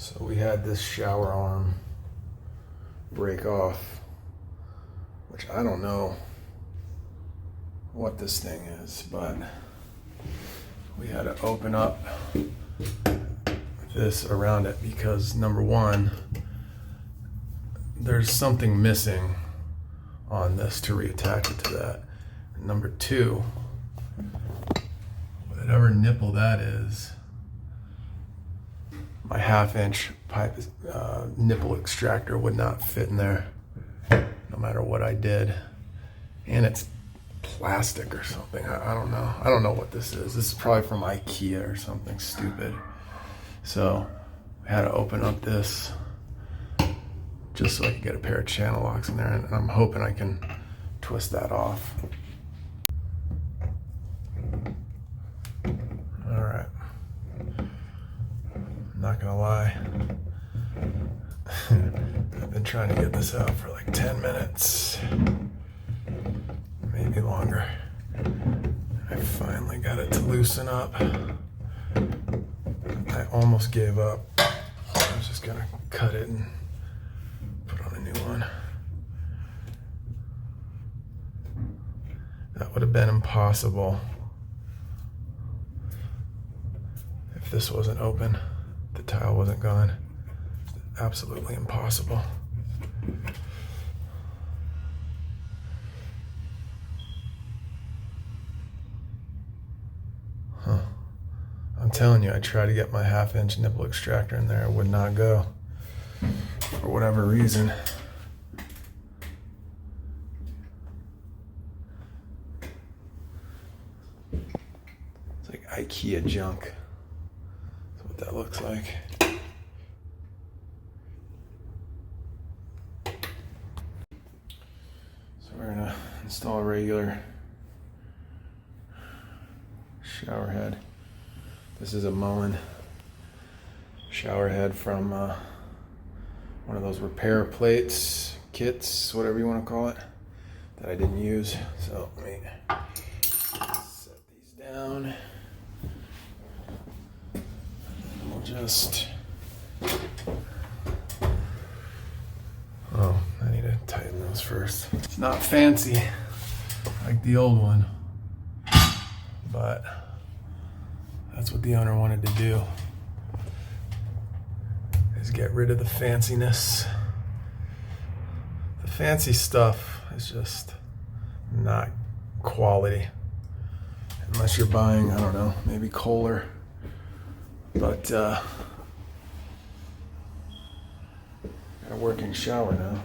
So we had this shower arm break off, which I don't know what this thing is, but we had to open up this around it because number one, there's something missing on this to reattach it to that. And number two, whatever nipple that is, my 1/2-inch pipe nipple extractor would not fit in there no matter what I did. And it's plastic or something. I don't know. I don't know what this is. This is probably from IKEA or something stupid. So we had to open up this just so I could get a pair of channel locks in there, and I'm hoping I can twist that off. All right. Not gonna lie, I've been trying to get this out for like 10 minutes, maybe longer. I finally got it to loosen up. I almost gave up. I was just gonna cut it and put on a new one. That would have been impossible if this wasn't open. The tile wasn't gone. Absolutely impossible. Huh. I'm telling you, I tried to get my 1/2-inch nipple extractor in there. It would not go for whatever reason. It's like IKEA junk. That's what that looks like. So we're gonna install a regular shower head. This is a Mullen shower head from one of those repair plates, kits, whatever you want to call it, that I didn't use. So let me set these down. We'll just, oh, I need to tighten those first. It's not fancy like the old one, but that's what the owner wanted to do, is get rid of the fanciness. The fancy stuff is just not quality, unless you're buying, I don't know, maybe Kohler. But got a working shower now.